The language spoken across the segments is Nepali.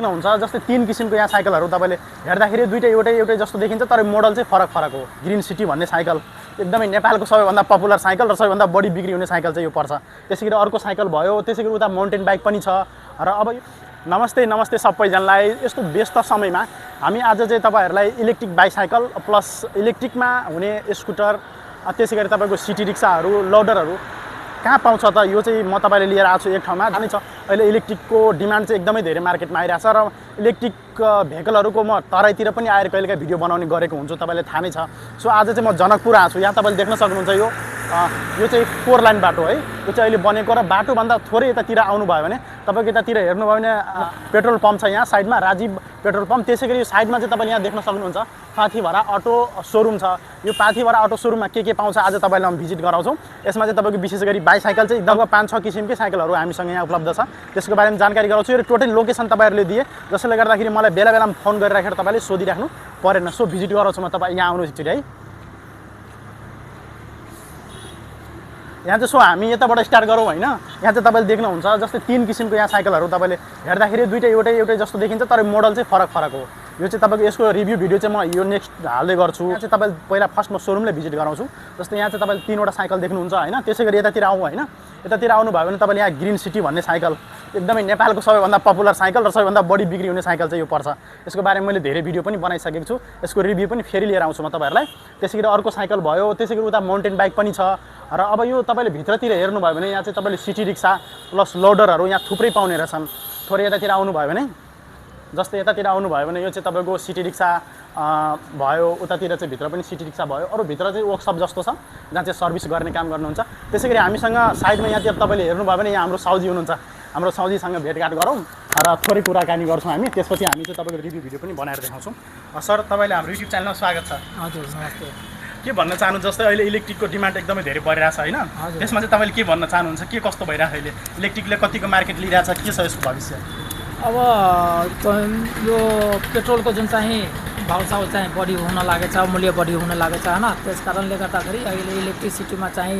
हुन्छ जस्तै 3 किसिमको यहाँ साइकलहरू तपाईले हेर्दाखेरि दुईटै एउटै जस्तो देखिन्छ तर मोडल चाहिँ फरक हो। ग्रीन सिटी भन्ने साइकल एकदमै नेपालको सबैभन्दा पपुलर साइकल र सबैभन्दा बढी बिक्री हुने साइकल चाहिँ यो पर्छ। त्यसैगरी अर्को साइकल भयो, त्यसैगरी उता माउन्टेन बाइक पनि छ। र अब नमस्ते सबैजनालाई। यस्तो व्यस्त समयमा हामी आज चाहिँ तपाईहरुलाई इलेक्ट्रिक बाइसाइकल प्लस इलेक्ट्रिकमा हुने स्कुटर त्यसैगरी तपाईको सिटी रिक्साहरू लोडरहरू कहाँ पाउँछ त यो चाहिँ म तपाईले लिएर आएको छु एक ठाउँमा। जानै छ अहिले इलेक्ट्रिकको डिमान्ड चाहिँ एकदमै धेरै मार्केटमा आइरहेछ र इलेक्ट्रिक भेहिकलहरुको म तराईतिर पनि आएर कहिलेकाहीँ भिडियो बनाउने गरेको हुन्छु, तपाईलाई थाहा नै छ। सो आज चाहिँ म जनकपुर आएको छु। यहाँ तपाईले देख्न सक्नुहुन्छ यो चाहिँ 4 लाइन बाटो है। यो चाहिँ अहिले बनेको र बाटो भन्दा थोरै यतातिर आउनु भयो भने तपाईको यतातिर हेर्नु भयो भने पेट्रोल पम्प छ यहाँ साइडमा, राजीव पेट्रोल पम्प। त्यसैगरी साइडमा चाहिँ तपाईले यहाँ देख्न सक्नुहुन्छ पाथीभरा अटो सोरुम छ। यो पाथीभरा अटो सोरुममा के पाउँछ आज तपाईलाई म भिजिट गराउँछु। यसमा चाहिँ तपाईको विशेष गरी बाइसाइकल चाहिँ एकदम 5-6 किसिमकै साइकलहरू हामीसँग यहाँ उपलब्ध छ। त्यसको बारेमा जानकारी गराउँछु र टोटल लोकेसन तपाईहरुले दिए जसले गर्दाखेरि मलाई बेला-बेलामा फोन गरिराखेर तपाईले सोधिराख्नु परेन। सो भिजिट गराउँछु म तपाई यहाँ आउनु एकचोटी है। यहाँ चाहिँ सो हामी यताबाट स्टार्ट गरौँ हैन। यहाँ चाहिँ तपाईले देख्नुहुन्छ जस्तै 3 किसिमको यहाँ साइकलहरू तपाईले हेर्दाखेरि दुईटै एउटै जस्तो देखिन्छ तर मोडल चाहिँ फरक हो। यो चाहिँ तपाईको यसको रिभ्यू भिडियो चाहिँ म यो नेक्स्ट हाल्दै गर्छु। यहाँ चाहिँ तपाईले पहिला फर्स्ट म सोरुमले भिजिट गराउँछु। जस्तै यहाँ चाहिँ तपाईले 3 वटा साइकल देख्नुहुन्छ हैन। त्यसैगरी यतातिर आउँ हैन। यतातिर आउनु भयो भने तपाईले यहाँ ग्रीन सिटी भन्ने साइकल एकदमै नेपालको सबैभन्दा पपुलर साइकल र सबैभन्दा बढी बिक्री हुने साइकल चाहिँ यो पर्छ। यसको बारेमा मैले धेरै भिडियो पनि बनाइसकेको छु। यसको रिभ्यू पनि फेरि लिएर आउँछु म तपाईहरुलाई। त्यसैगरी अर्को साइकल भयो, त्यसैगरी उता माउन्टेन बाइक पनि छ। र अब यो तपाईले भित्रतिर हेर्नु भयो भने यहाँ चाहिँ तपाईले सिटी रिक्सा प्लस लोडरहरू यहाँ थुप्रै पाउने रहेछन्। थोरै यतातिर आउनु भयो भने जस्तै यतातिर आउनु भयो भने यो चाहिँ तपाईको सिटी रिक्सा भयो, उतातिर चाहिँ भित्र पनि सिटी रिक्सा भयो। अरु भित्र चाहिँ वर्कशप जस्तो छ जहाँ चाहिँ सर्भिस गर्ने काम गर्नुहुन्छ। त्यसैगरी हामीसँग साइडमा यहाँतिर तपाईले हेर्नु भयो भने यहाँ हाम्रो साउजी हुनुहुन्छ। हाम्रो साउजीसँग भेटघाट गरौँ र थोरै कुराकानी गर्छौँ हामी। त्यसपछि हामी चाहिँ तपाईको रिभ्यू भिडियो पनि बनाएर देखाउँछौँ। सर तपाईलाई हाम्रो युट्युब च्यानलमा स्वागत छ। हजुर नमस्ते। के भन्न चाहनुहुन्छ जस्तै अहिले इलेक्ट्रिकको डिमान्ड एकदमै धेरै बढिरहेछ हैन। त्यसमा चाहिँ तपाईले के भन्न चाहनुहुन्छ, के कस्तो भइरहेछ अहिले इलेक्ट्रिकले कतिको मार्केट लिइरहेछ, के छ यसको भविष्य? अब यो पेट्रोलको जुन चाहिँ भाउसाउ चाहिँ बढी हुन लागेछ, मूल्य बढी हुन लागेछ हैन। त्यस कारणले गर्दाखेरि अहिले इलेक्ट्रिसिटीमा चाहिँ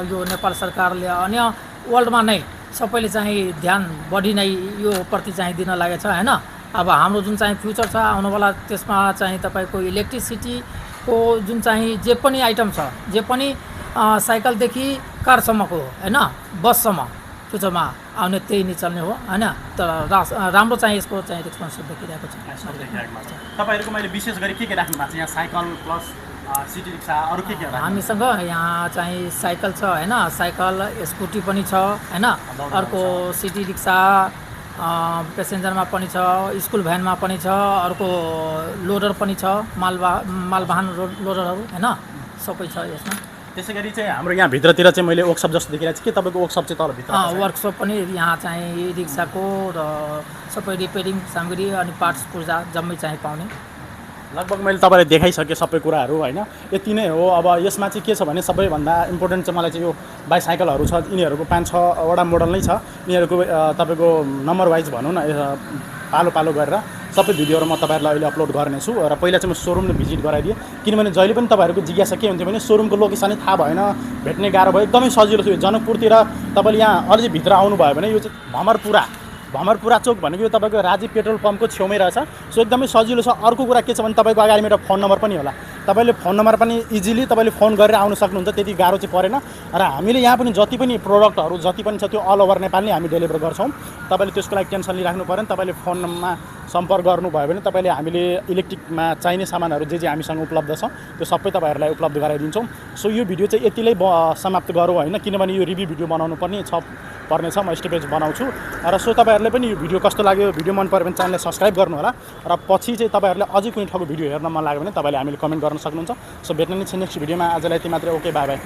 यो नेपाल सरकारले अन्य वर्ल्डमा नै सबैले चाहिँ ध्यान बढी नै यो प्रति चाहिँ दिन लागेछ हैन। अब हाम्रो जुन चाहिँ फ्युचर छ आउनेवाला त्यसमा चाहिँ तपाईको इलेक्ट्रिसिटीको जुन चाहिँ जे पनि आइटम छ, जे पनि साइकलदेखि कारसम्मको हैन, बससम्म फ्युचरमा आउने त्यही नै चल्ने हो हैन। तर राम्रो चाहिँ यसको चाहिँ रेस्पोन्स देखिरहेको छ। तपाईहरुको मैले विशेष गरी के राख्नु भएको छ यहाँ साइकल प्लस सिटी रिक्सा अरु के हामीसँग यहाँ चाहिँ साइकल छ हैन, साइकल स्कुटी पनि छ हैन। अर्को सिटी रिक्सा प्यासेन्जरमा पनि छ, स्कुल भ्यानमा पनि छ, अर्को लोडर पनि छ, मालवाहन लोडरहरू हैन, सबै छ यसमा। त्यसैगरी चाहिँ हाम्रो यहाँ भित्रतिर चाहिँ मैले वर्कशप जस्तो देखिरहेको छु के तपाईको वर्कशप चाहिँ तल भित्र वर्कशप पनि यहाँ चाहिँ रिक्साको र सबै रिपेयरिङ सामग्री अनि पार्ट्स पुर्जा जम्मै चाहिँ पाउने। लगभग मैले तपाईलाई देखाइसकेँ सबै कुराहरू हैन। यति नै हो। अब यसमा चाहिँ के छ भने सबैभन्दा इम्पोर्टेन्ट चाहिँ मलाई चाहिँ यो बाइसाइकलहरू छ। यिनीहरूको 5-6 वटा मोडल नै छ। यिनीहरूको तपाईको नम्बर वाइज भनौँ न पालो गरेर सबै भिडियोहरू म तपाईहरुलाई अहिले अपलोड गर्नेछु। र पहिला चाहिँ म सोरुमले भिजिट गराइदिएँ किनभने जहिले पनि तपाईहरुको जिज्ञासा के हुन्थ्यो भने सोरुमको लोकेसनै थाहा भएन, भेट्ने गाह्रो भयो। एकदमै सजिलो थियो। जनकपुरतिर तपाईले यहाँ अझै भित्र आउनु भयो भने यो चाहिँ भमरपुरा चोक भनेको यो तपाईको राजीव पेट्रोल पम्पको छेउमै रहेछ। सो एकदमै सजिलो छ। अर्को कुरा के छ भने तपाईको अगाडि मेरो फोन नम्बर पनि होला। तपाईले फोन नम्बर पनि इजिली तपाईले फोन गरेर आउन सक्नुहुन्छ, त्यति गाह्रो चाहिँ परेन। र हामीले यहाँ पनि जति पनि प्रोडक्टहरू जति पनि छ त्यो अल ओभर नेपाल नै हामी डेलिभर गर्छौँ। तपाईले त्यसको लागि टेन्सन लिइराख्नु परेन। तपाईले फोनमा सम्पर्क गर्नुभयो भने तपाईले हामीले इलेक्ट्रिकमा चाहिने सामानहरू जे हामीसँग उपलब्ध छ त्यो सबै तपाईहरुलाई उपलब्ध गराइदिन्छौँ। सो यो भिडियो चाहिँ यतिलाई समाप्त गरौँ हैन, किनभने यो रिभ्यू भिडियो बनाउनु पर्नेछ। म स्टेपेज बनाउँछु। र सो तपाईहरुले पनि यो भिडियो कस्तो लाग्यो, भिडियो मन पर्यो भने च्यानललाई सब्स्क्राइब गर्नु होला। र पछि चाहिँ तपाईहरुले अझै कुनै ठाउँको भिडियो हेर्न मन लाग्यो भने तपाईले हामीले कमेन्ट गर्न सक्नुहुन्छ। सो भेट्ने नै छ नेक्स्ट भिडियोमा। आजलाई यति मात्रै। Okay, by by.